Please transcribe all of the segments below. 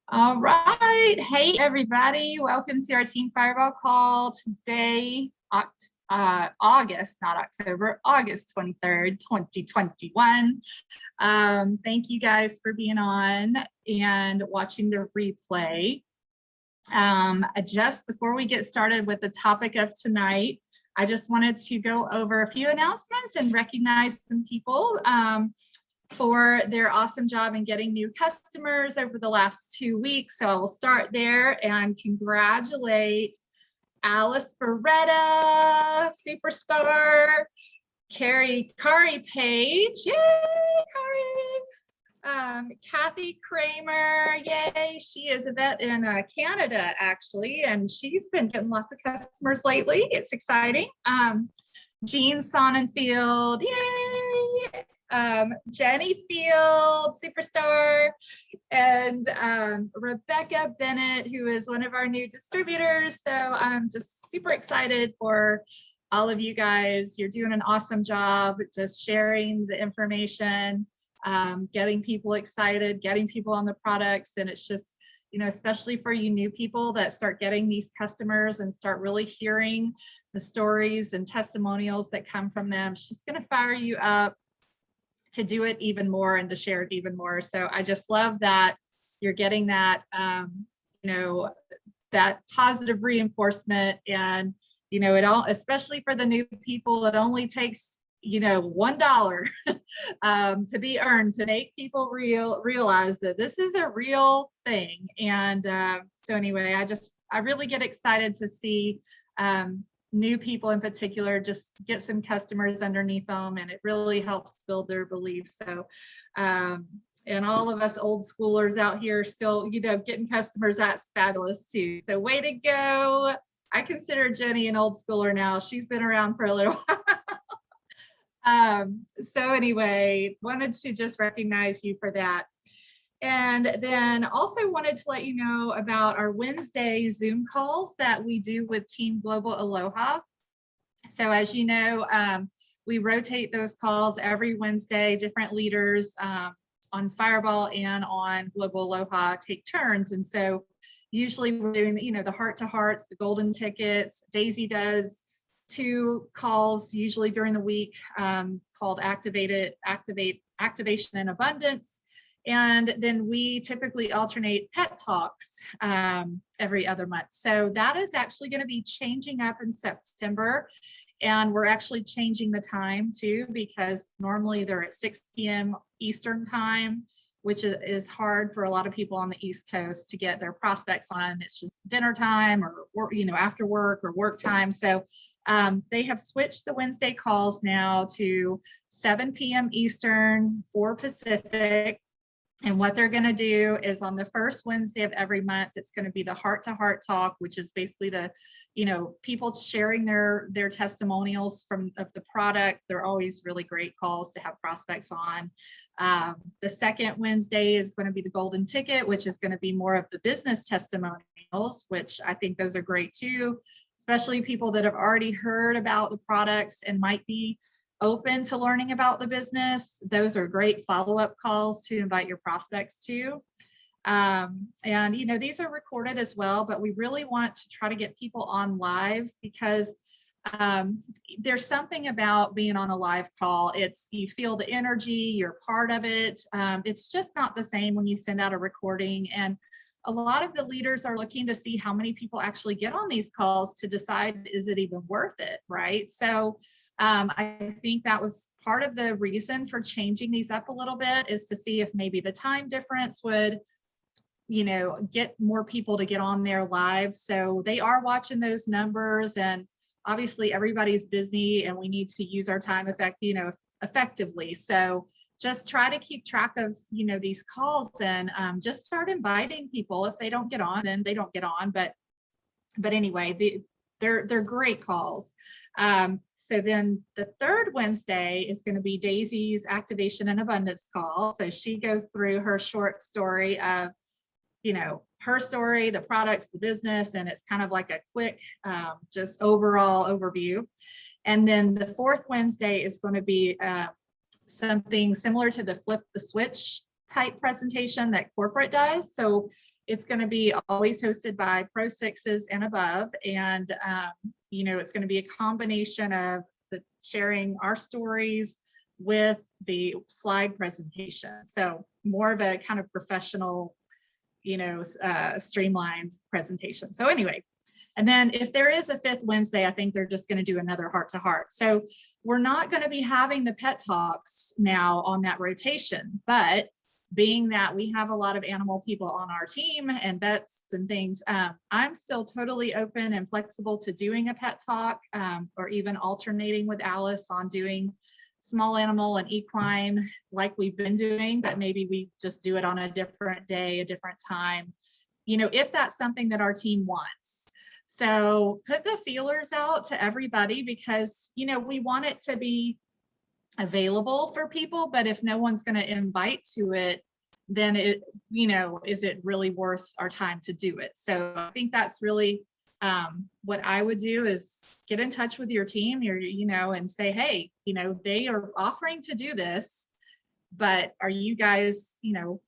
All right. Hey, everybody. Welcome to our Team Fireball call today, August, not October, August 23rd, 2021. Thank you guys for being on and watching the replay. Just before we get started with the topic of tonight, I just wanted to go over a few announcements and recognize some people for their awesome job in getting new customers over the last 2 weeks. So I will start there and congratulate Alice Beretta, superstar, Kari Page, yay, Kari. Kathy Kramer, yay, she is a vet in Canada actually, and she's been getting lots of customers lately. It's exciting. Jean Sonnenfield, yay! Jenny Field, superstar, and Rebecca Bennett, who is one of our new distributors. So I'm just super excited for all of you guys. You're doing an awesome job just sharing the information, getting people excited, getting people on the products. And it's just, especially for you new people that start getting these customers and start really hearing the stories and testimonials that come from them. It's just going to fire you up to do it even more and to share it even more. So I just love that you're getting that, that positive reinforcement. And, it all, especially for the new people, it only takes, $1 to be earned to make people realize that this is a real thing. And so anyway, I really get excited to see new people in particular just get some customers underneath them, and it really helps build their beliefs. So and all of us old schoolers out here still getting customers, that's fabulous too. So way to go. I consider Jenny an old schooler now. She's been around for a little while. So anyway, wanted to just recognize you for that. And then also wanted to let you know about our Wednesday Zoom calls that we do with Team Global Aloha. So as you know, we rotate those calls every Wednesday. Different leaders on Fireball and on Global Aloha take turns. And so usually we're doing the heart-to-hearts, the golden tickets. Daisy does 2 calls usually during the week called Activation and Abundance. And then we typically alternate pet talks every other month. So that is actually going to be changing up in September. And we're actually changing the time too, because normally they're at 6 p.m. Eastern time, which is hard for a lot of people on the East Coast to get their prospects on. It's just dinner time or after work or work time. So they have switched the Wednesday calls now to 7 p.m. Eastern, 4 Pacific. And what they're going to do is on the first Wednesday of every month, it's going to be the heart-to-heart talk, which is basically the, people sharing their testimonials of the product. They're always really great calls to have prospects on. The second Wednesday is going to be the golden ticket, which is going to be more of the business testimonials, which I think those are great too, especially people that have already heard about the products and might be open to learning about the business. Those are great follow-up calls to invite your prospects to. And these are recorded as well, but we really want to try to get people on live because there's something about being on a live call. You feel the energy, you're part of it. It's just not the same when you send out a recording. And a lot of the leaders are looking to see how many people actually get on these calls to decide, is it even worth it, right? So I think that was part of the reason for changing these up a little bit, is to see if maybe the time difference would, get more people to get on there live. So they are watching those numbers, and obviously everybody's busy and we need to use our time effectively. So just try to keep track of, these calls and just start inviting people. If they don't get on, then they don't get on. But anyway, they're great calls. So then the third Wednesday is going to be Daisy's Activation and Abundance call. So she goes through her short story of, her story, the products, the business, and it's kind of like a quick, just overall overview. And then the fourth Wednesday is going to be something similar to the flip the switch type presentation that corporate does. So It's going to be always hosted by Pro Sixes and above. And, it's going to be a combination of the sharing our stories with the slide presentation. So more of a kind of professional, streamlined presentation. So anyway, and then if there is a fifth Wednesday, I think they're just going to do another heart to heart. So we're not going to be having the pet talks now on that rotation, but being that we have a lot of animal people on our team and vets and things, I'm still totally open and flexible to doing a pet talk, or even alternating with Alice on doing small animal and equine like we've been doing, but maybe we just do it on a different day, a different time, if that's something that our team wants. So put the feelers out to everybody, because, we want it to be available for people, but if no one's going to invite to it, then is it really worth our time to do it? So I think that's really what I would do, is get in touch with your team, and say, hey, they are offering to do this, but are you guys, do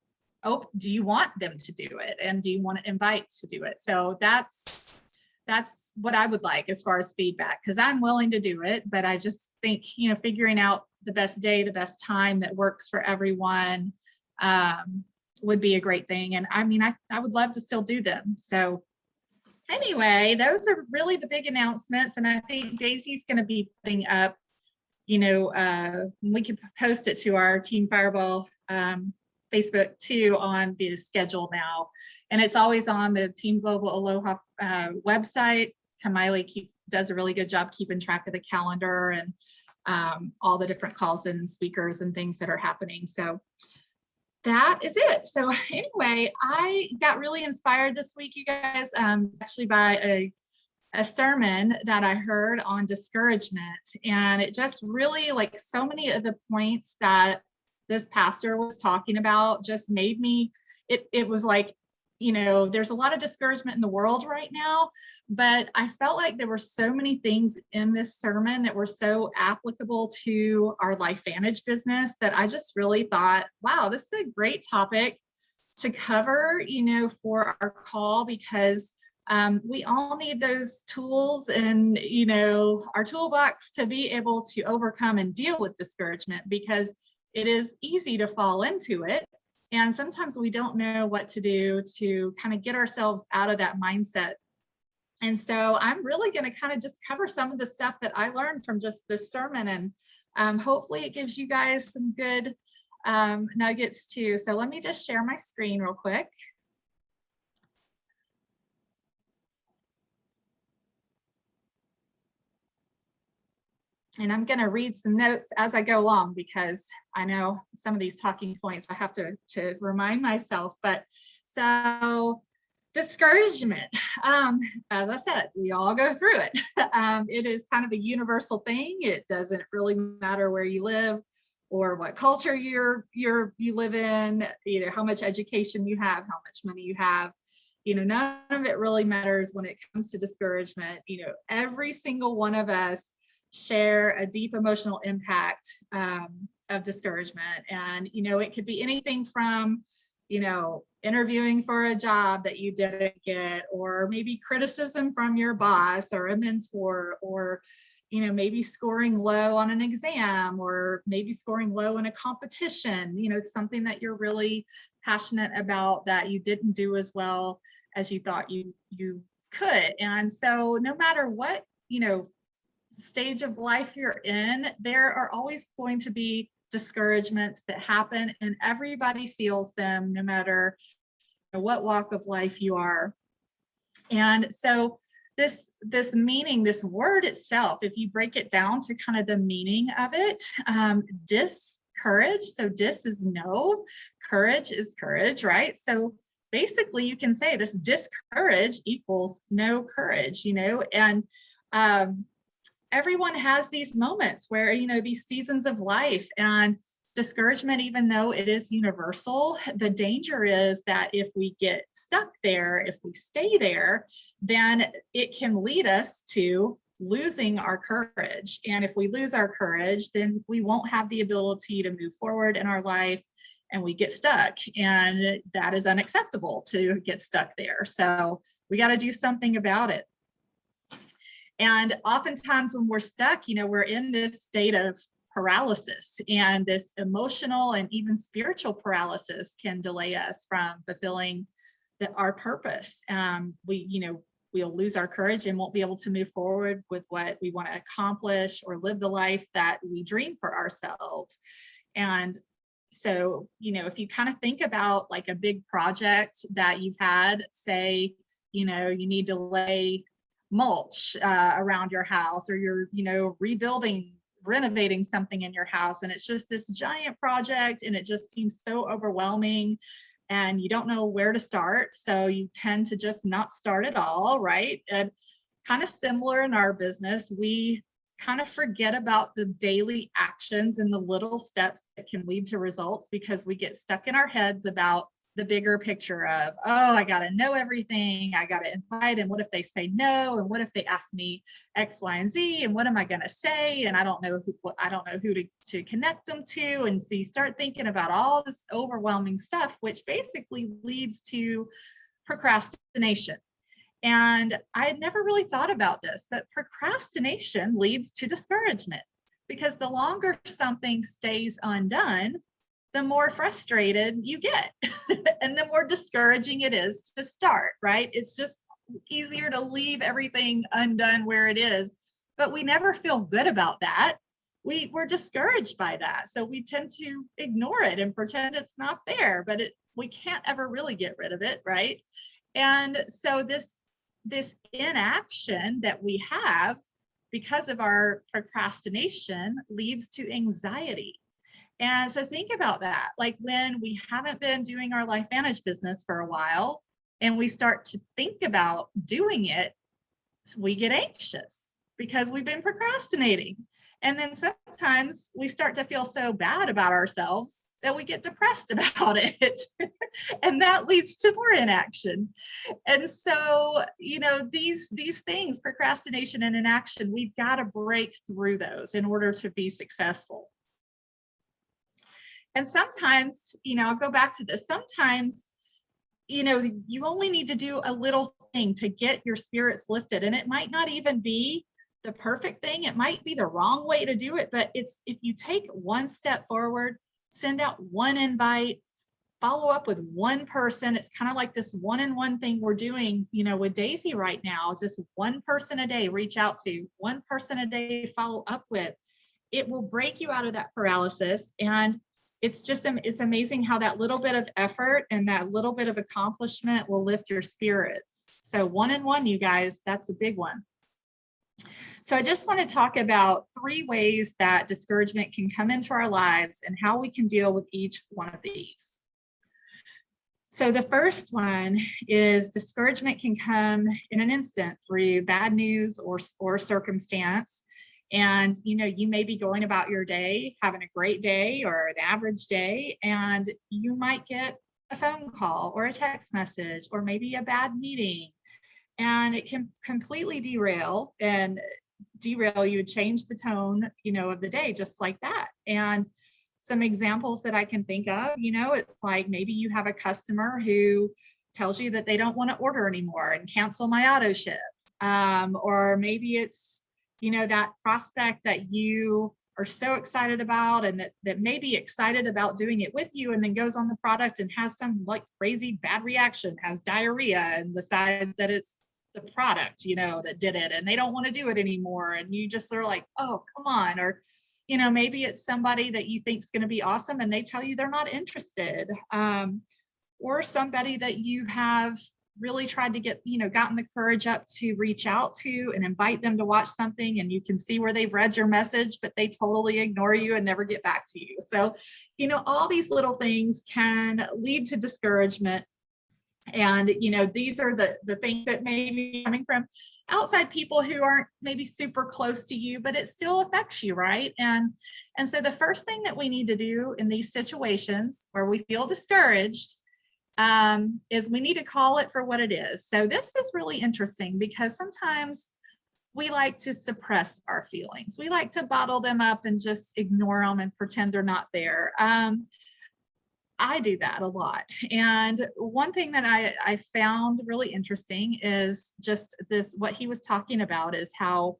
you want them to do it? And do you want to invite to do it? So that's what I would like as far as feedback, because I'm willing to do it, but I just think, figuring out the best day, the best time that works for everyone would be a great thing. And I mean, I would love to still do them. So anyway, those are really the big announcements. And I think Daisy's going to be putting up, we can post it to our Team Fireball Facebook too on the schedule now. And it's always on the Team Global Aloha website. Kamiley does a really good job keeping track of the calendar and all the different calls and speakers and things that are happening. So that is it. So anyway, I got really inspired this week, you guys, actually by a sermon that I heard on discouragement. And it just really, like, so many of the points that this pastor was talking about just made me, it was like, there's a lot of discouragement in the world right now, but I felt like there were so many things in this sermon that were so applicable to our LifeVantage business that I just really thought, wow, this is a great topic to cover, for our call, because we all need those tools and, our toolbox to be able to overcome and deal with discouragement, because it is easy to fall into it. And sometimes we don't know what to do to kind of get ourselves out of that mindset. And so I'm really going to kind of just cover some of the stuff that I learned from just this sermon. And hopefully it gives you guys some good nuggets too. So let me just share my screen real quick. And I'm going to read some notes as I go along, because I know some of these talking points I have to remind myself. But so discouragement, as I said, we all go through it. It is kind of a universal thing. It doesn't really matter where you live or what culture you live in, how much education you have, how much money you have. None of it really matters when it comes to discouragement. Every single one of us share a deep emotional impact of discouragement. And, it could be anything from, interviewing for a job that you didn't get, or maybe criticism from your boss or a mentor, or, maybe scoring low on an exam, or maybe scoring low in a competition. It's something that you're really passionate about that you didn't do as well as you thought you could. And so no matter what, stage of life you're in, there are always going to be discouragements that happen, and everybody feels them no matter what walk of life you are. And so this meaning, this word itself, if you break it down to kind of the meaning of it, discourage. So dis is no, courage is courage, right? So basically you can say this discourage equals no courage, and everyone has these moments where, these seasons of life, and discouragement, even though it is universal, the danger is that if we get stuck there, if we stay there, then it can lead us to losing our courage. And if we lose our courage, then we won't have the ability to move forward in our life and we get stuck, and that is unacceptable to get stuck there. So we got to do something about it. And oftentimes when we're stuck, we're in this state of paralysis, and this emotional and even spiritual paralysis can delay us from fulfilling our purpose. We'll lose our courage and won't be able to move forward with what we want to accomplish or live the life that we dream for ourselves. And so, if you kind of think about like a big project that you've had, say, you need to lay mulch around your house, or you're, renovating something in your house, and it's just this giant project and it just seems so overwhelming and you don't know where to start. So you tend to just not start at all, right? And kind of similar in our business, we kind of forget about the daily actions and the little steps that can lead to results because we get stuck in our heads about the bigger picture of, oh, I got to know everything. I got to invite. And what if they say no? And what if they ask me X, Y, and Z? And what am I going to say? And I don't know who to connect them to. And so you start thinking about all this overwhelming stuff, which basically leads to procrastination. And I had never really thought about this, but procrastination leads to discouragement, because the longer something stays undone, the more frustrated you get and the more discouraging it is to start, right? It's just easier to leave everything undone where it is, but we never feel good about that. We're discouraged by that. So we tend to ignore it and pretend it's not there, but we can't ever really get rid of it, right? And so this inaction that we have because of our procrastination leads to anxiety. And so think about that. Like when we haven't been doing our LifeVantage business for a while and we start to think about doing it, we get anxious because we've been procrastinating. And then sometimes we start to feel so bad about ourselves that we get depressed about it. And that leads to more inaction. And so, these things, procrastination and inaction, we've got to break through those in order to be successful. And sometimes, I'll go back to this. Sometimes, you only need to do a little thing to get your spirits lifted. And it might not even be the perfect thing. It might be the wrong way to do it. But if you take one step forward, send out one invite, follow up with one person. It's kind of like this one-on-one thing we're doing, with Daisy right now. Just one person a day, reach out to one person a day, follow up with. It will break you out of that paralysis. And it's amazing how that little bit of effort and that little bit of accomplishment will lift your spirits. So one-on-one, you guys, that's a big one. So I just want to talk about 3 ways that discouragement can come into our lives and how we can deal with each one of these. So the first one is discouragement can come in an instant through bad news or circumstance. And, you may be going about your day, having a great day or an average day, and you might get a phone call or a text message or maybe a bad meeting, and it can completely derail you, change the tone, of the day, just like that. And some examples that I can think of, it's like maybe you have a customer who tells you that they don't want to order anymore and cancel my auto ship. Or maybe it's, that prospect that you are so excited about and that may be excited about doing it with you, and then goes on the product and has some like crazy bad reaction, has diarrhea, and decides that it's the product, that did it, and they don't want to do it anymore. And you just are like, oh, come on. Or, maybe it's somebody that you think is going to be awesome and they tell you they're not interested. Or somebody that you have really tried to get, gotten the courage up to reach out to and invite them to watch something, and you can see where they've read your message, but they totally ignore you and never get back to you. So, all these little things can lead to discouragement. And, these are the things that may be coming from outside people who aren't maybe super close to you, but it still affects you, right? And so the first thing that we need to do in these situations where we feel discouraged is we need to call it for what it is. So this is really interesting because sometimes we like to suppress our feelings. We like to bottle them up and just ignore them and pretend they're not there. I do that a lot. And one thing that I found really interesting is just this, what he was talking about is how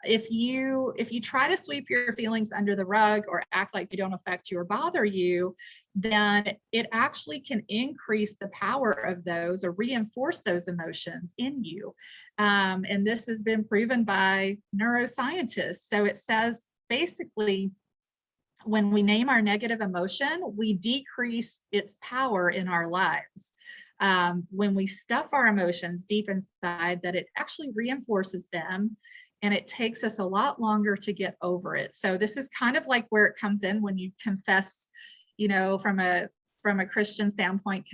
if you try to sweep your feelings under the rug or act like they don't affect you or bother you, then it actually can increase the power of those or reinforce those emotions in you. And this has been proven by neuroscientists. So it says basically, when we name our negative emotion, we decrease its power in our lives. When we stuff our emotions deep inside, that it actually reinforces them, and it takes us a lot longer to get over it. So this is kind of like where it comes in when you confess, from a Christian standpoint,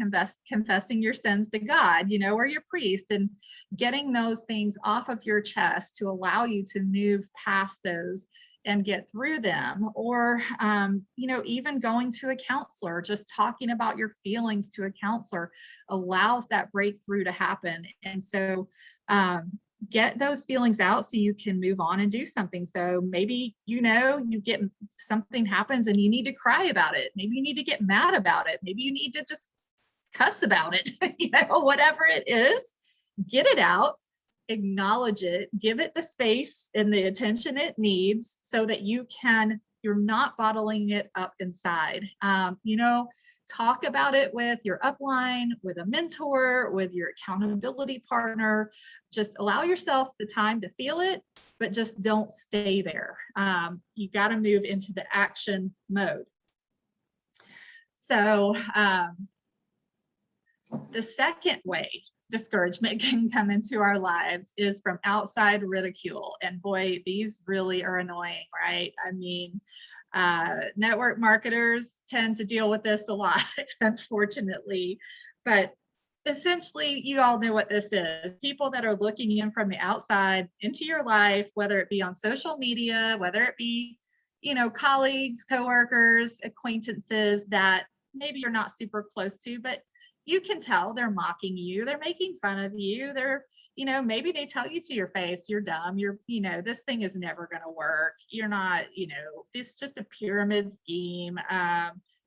confessing your sins to God, or your priest, and getting those things off of your chest to allow you to move past those and get through them. Or even going to a counselor, just talking about your feelings to a counselor allows that breakthrough to happen. And so get those feelings out so you can move on and do something. So maybe you get something happens and you need to cry about it. Maybe you need to get mad about it. Maybe you need to just cuss about it. Whatever it is, get it out, acknowledge it, give it the space and the attention it needs, so that you're not bottling it up inside. Talk about it with your upline, with a mentor, with your accountability partner. Just allow yourself the time to feel it, but just don't stay there. You got to move into the action mode. So the second way discouragement can come into our lives is from outside ridicule. And boy, these really are annoying, right? I mean, network marketers tend to deal with this a lot, unfortunately. But essentially, you all know what this is. People that are looking in from the outside into your life, whether it be on social media, whether it be, colleagues, coworkers, acquaintances that maybe you're not super close to, but you can tell they're mocking you, they're making fun of you, they're, maybe they tell you to your face, you're dumb, this thing is never going to work, you're not, it's just a pyramid scheme,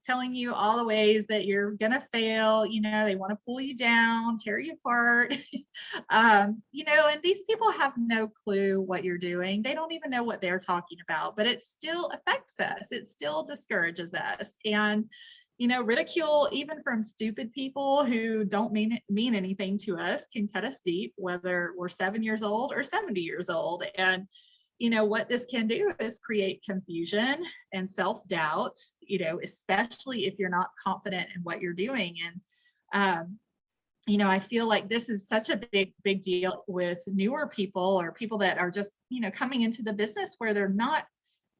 telling you all the ways that you're going to fail, they want to pull you down, tear you apart, and these people have no clue what you're doing. They don't even know what they're talking about, but it still affects us. It still discourages us. And ridicule, even from stupid people who don't mean anything to us, can cut us deep, whether we're 7 years old or 70 years old. And, what this can do is create confusion and self-doubt, especially if you're not confident in what you're doing. And, I feel like this is such a big deal with newer people or people that are just, coming into the business where they're not,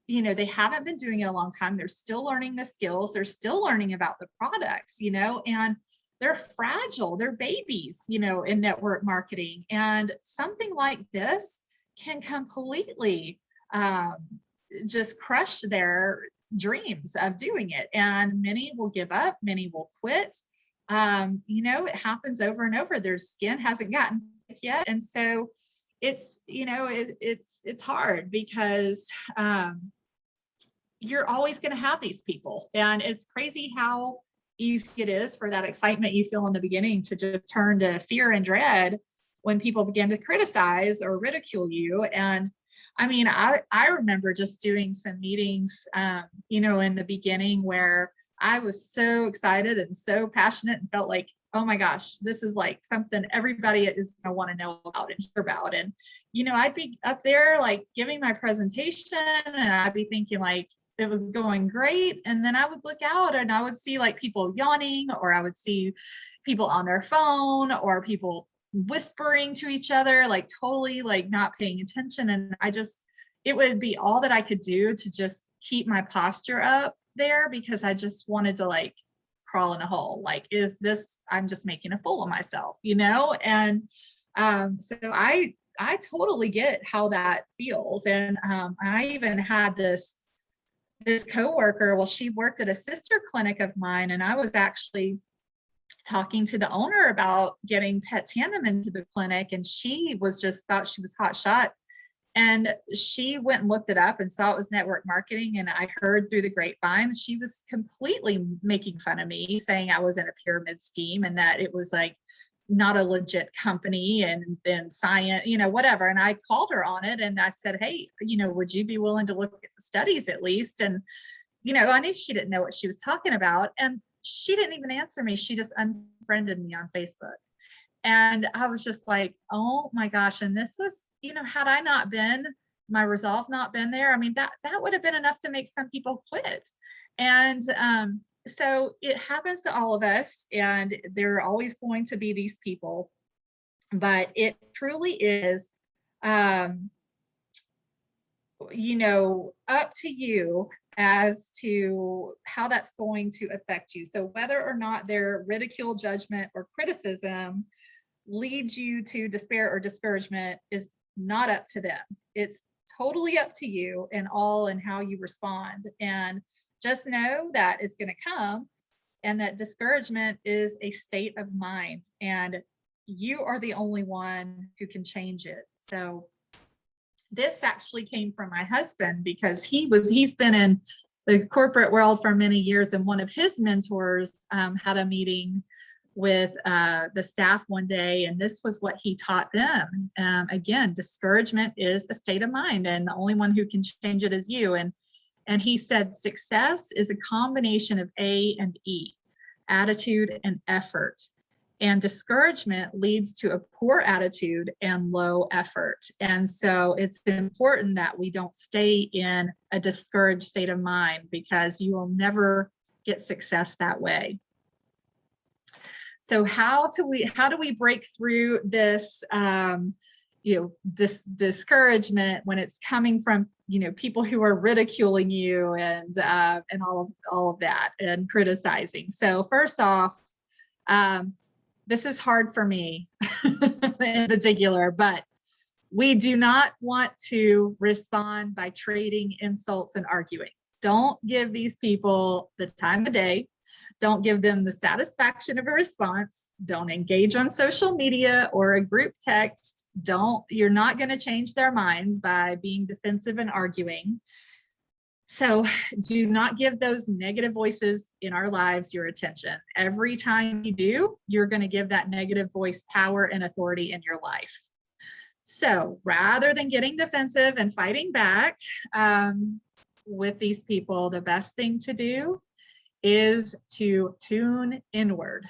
they haven't been doing it a long time. They're still learning the skills. They're still learning about the products, and they're fragile. They're babies, in network marketing. And something like this can completely just crush their dreams of doing it. And many will give up. Many will quit. It happens over and over. Their skin hasn't gotten thick yet. And so it's, it's hard because you're always going to have these people. And it's crazy how easy it is for that excitement you feel in the beginning to just turn to fear and dread when people begin to criticize or ridicule you. And I mean, I remember just doing some meetings, in the beginning where I was so excited and so passionate and felt like, oh my gosh, this is like something everybody is going to want to know about and hear about. And, I'd be up there like giving my presentation and I'd be thinking like it was going great. And then I would look out and I would see like people yawning, or I would see people on their phone, or people whispering to each other, like totally like not paying attention. And it would be all that I could do to just keep my posture up there, because I just wanted to like crawl in a hole. Like, I'm just making a fool of myself, And so I totally get how that feels. And I even had this coworker, well, she worked at a sister clinic of mine, and I was actually talking to the owner about getting Pet Tandem into the clinic, and she was just thought she was hot shot And she went and looked it up and saw it was network marketing. And I heard through the grapevine, she was completely making fun of me, saying I was in a pyramid scheme and that it was like not a legit company and then science, whatever. And I called her on it and I said, hey, would you be willing to look at the studies at least? And, I knew she didn't know what she was talking about. And she didn't even answer me. She just unfriended me on Facebook. And I was just like, oh my gosh. And this was, had I not been, my resolve not been there, I mean, that would have been enough to make some people quit. And so it happens to all of us, and there are always going to be these people, but it truly is, up to you as to how that's going to affect you. So whether or not their ridicule, judgment, or criticism leads you to despair or discouragement is not up to them. It's totally up to you and how you respond. And just know that it's going to come, and that discouragement is a state of mind, and you are the only one who can change it. So this actually came from my husband, because he's been in the corporate world for many years, and one of his mentors had a meeting with the staff one day, and this was what he taught them. Again, discouragement is a state of mind, and the only one who can change it is you. And he said, success is a combination of A and E, attitude and effort. And discouragement leads to a poor attitude and low effort. And so it's important that we don't stay in a discouraged state of mind, because you will never get success that way. So how do we break through this, this discouragement when it's coming from, people who are ridiculing you and all of that and criticizing? So first off, this is hard for me in particular, but we do not want to respond by trading insults and arguing. Don't give these people the time of day. Don't give them the satisfaction of a response. Don't engage on social media or a group text. You're not going to change their minds by being defensive and arguing. So do not give those negative voices in our lives your attention. Every time you do, you're going to give that negative voice power and authority in your life. So rather than getting defensive and fighting back with these people, the best thing to do is to tune inward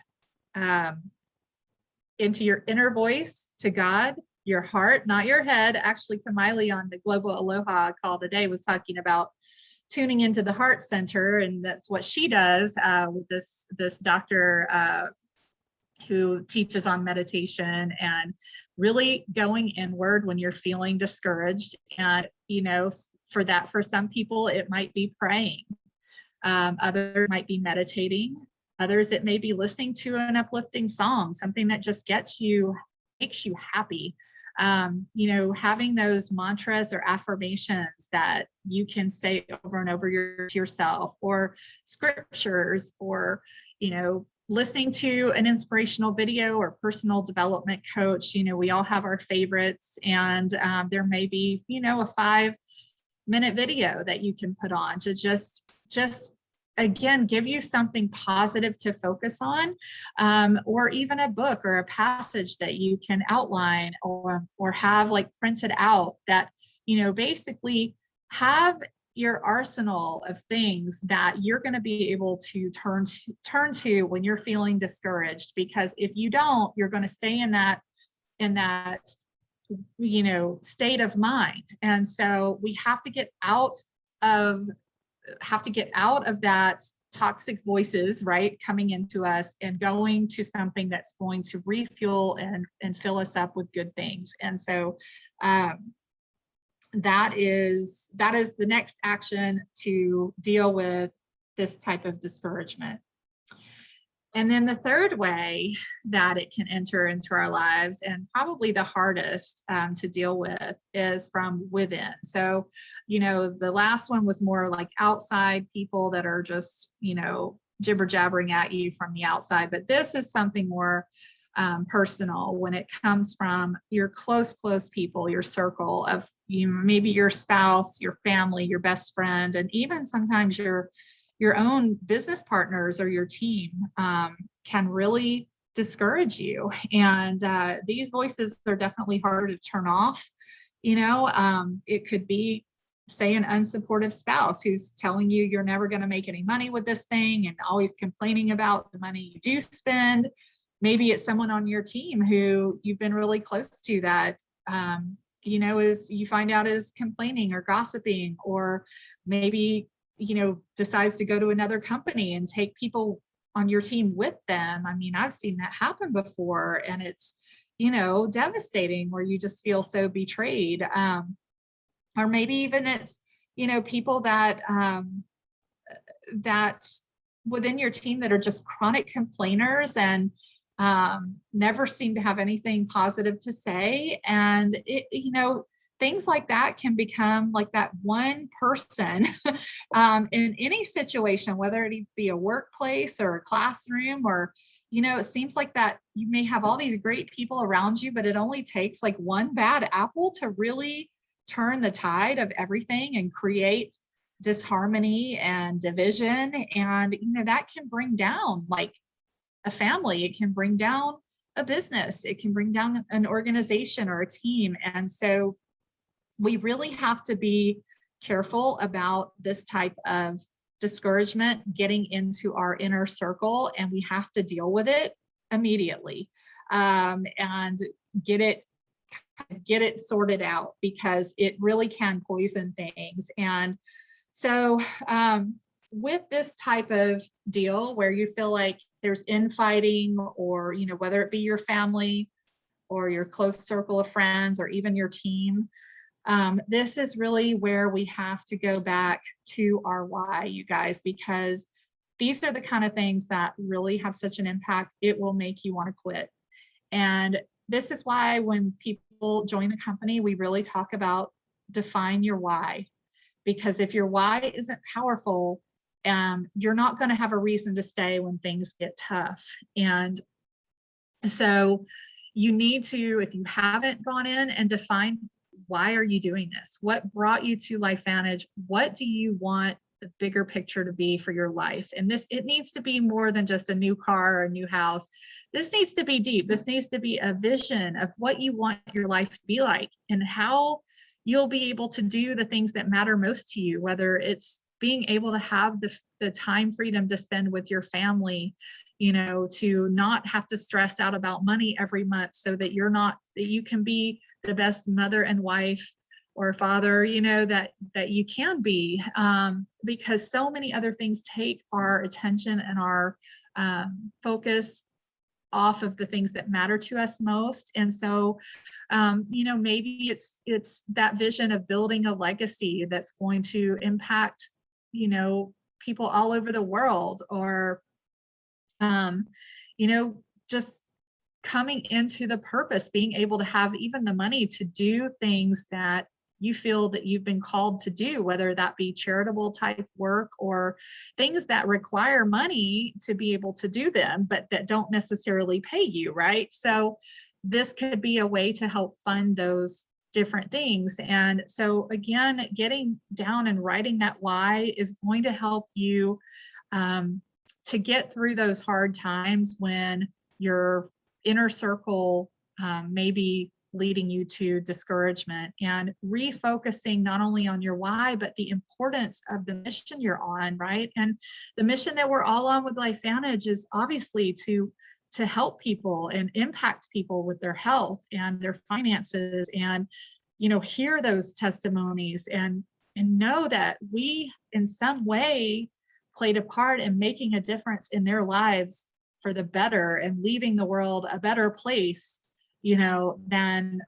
into your inner voice, to God, your heart, not your head. Actually, Kamiley on the Global Aloha call today was talking about tuning into the heart center, and that's what she does with this doctor who teaches on meditation, and really going inward when you're feeling discouraged. And for some people it might be praying. Others might be meditating. Others, it may be listening to an uplifting song, something that just makes you happy. Having those mantras or affirmations that you can say over and over to yourself, or scriptures, or, listening to an inspirational video or personal development coach. We all have our favorites, and there may be, a 5-minute video that you can put on to just again give you something positive to focus on, or even a book or a passage that you can outline or have like printed out, that basically have your arsenal of things that you're going to be able to turn to when you're feeling discouraged. Because if you don't, you're going to stay in that state of mind. And so we have to get out of that toxic voices, right, coming into us, and going to something that's going to refuel and fill us up with good things. And so that is the next action to deal with this type of discouragement. And then the third way that it can enter into our lives, and probably the hardest to deal with, is from within. So, the last one was more like outside people that are just, jibber jabbering at you from the outside. But this is something more personal, when it comes from your close people, your circle of, maybe your spouse, your family, your best friend, and even sometimes your own business partners or your team, can really discourage you. And these voices are definitely harder to turn off. It could be, say, an unsupportive spouse who's telling you you're never going to make any money with this thing and always complaining about the money you do spend. Maybe it's someone on your team who you've been really close to that, is, you find out, is complaining or gossiping, or maybe, decides to go to another company and take people on your team with them. I mean, I've seen that happen before, and it's, devastating, where you just feel so betrayed. Or maybe even it's, people that, that within your team that are just chronic complainers and never seem to have anything positive to say. And things like that can become like that one person in any situation, whether it be a workplace or a classroom, or, it seems like that you may have all these great people around you, but it only takes like one bad apple to really turn the tide of everything and create disharmony and division. And, that can bring down like a family, it can bring down a business, it can bring down an organization or a team. And so we really have to be careful about this type of discouragement getting into our inner circle, and we have to deal with it immediately, and get it sorted out, because it really can poison things. And so with this type of deal where you feel like there's infighting, or, whether it be your family or your close circle of friends or even your team, this is really where we have to go back to our why, you guys, because these are the kind of things that really have such an impact. It will make you want to quit. And this is why when people join the company, we really talk about define your why, because if your why isn't powerful, you're not going to have a reason to stay when things get tough. And so you need to, if you haven't gone in and defined, why are you doing this? What brought you to LifeVantage? What do you want the bigger picture to be for your life? And it needs to be more than just a new car or a new house. This needs to be deep. This needs to be a vision of what you want your life to be like, and how you'll be able to do the things that matter most to you, whether it's being able to have the time freedom to spend with your family, to not have to stress out about money every month, so that you can be the best mother and wife or father, that you can be, because so many other things take our attention and our focus off of the things that matter to us most. And so, maybe it's that vision of building a legacy that's going to impact, people all over the world, or, just coming into the purpose, being able to have even the money to do things that you feel that you've been called to do, whether that be charitable type work or things that require money to be able to do them, but that don't necessarily pay you, right? So this could be a way to help fund those different things. And so again, getting down and writing that why is going to help you to get through those hard times when your inner circle may be leading you to discouragement, and refocusing not only on your why, but the importance of the mission you're on, right? And the mission that we're all on with LifeVantage is obviously to help people and impact people with their health and their finances, and hear those testimonies and know that we in some way played a part in making a difference in their lives for the better, and leaving the world a better place, than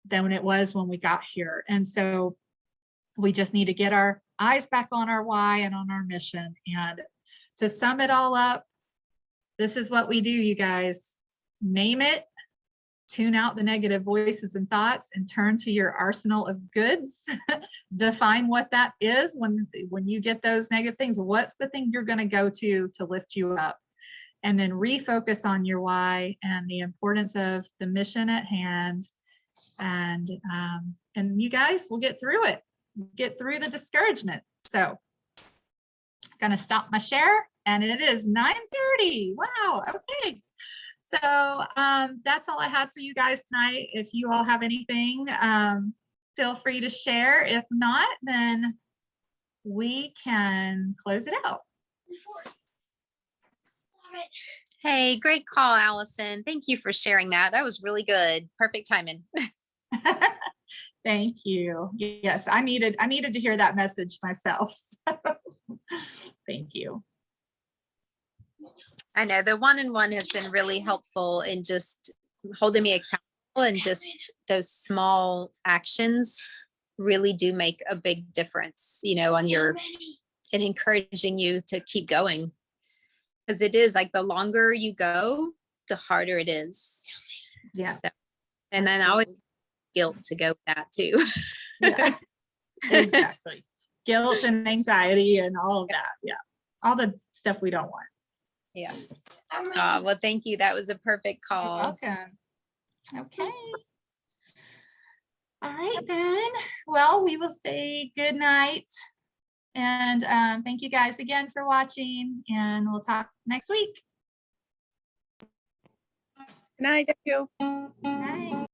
when it was when we got here. And so we just need to get our eyes back on our why and on our mission. And to sum it all up, this is what we do, you guys. Name it, tune out the negative voices and thoughts, and turn to your arsenal of goods. Define what that is when you get those negative things. What's the thing you're going to go to lift you up? and then refocus on your why and the importance of the mission at hand. And you guys will get through it, get through the discouragement. So gonna stop my share, and it is 9:30. Wow, okay. So that's all I had for you guys tonight. If you all have anything, feel free to share. If not, then we can close it out. Hey, great call, Allison. Thank you for sharing that. That was really good. Perfect timing. Thank you. Yes, I needed to hear that message myself. So, thank you. I know the one-on-one has been really helpful in just holding me accountable, and just those small actions really do make a big difference, you know, on your, and encouraging you to keep going. Because it is like the longer you go, the harder it is. Yeah. So, and then I always guilt to go with that too. Yeah, exactly. Guilt and anxiety and all of that. Yeah. All the stuff we don't want. Yeah. Well, thank you. That was a perfect call. You're welcome. Okay. All right, then. Well, we will say good night. And thank you guys again for watching, and we'll talk next week. Good night. Thank you. Good night.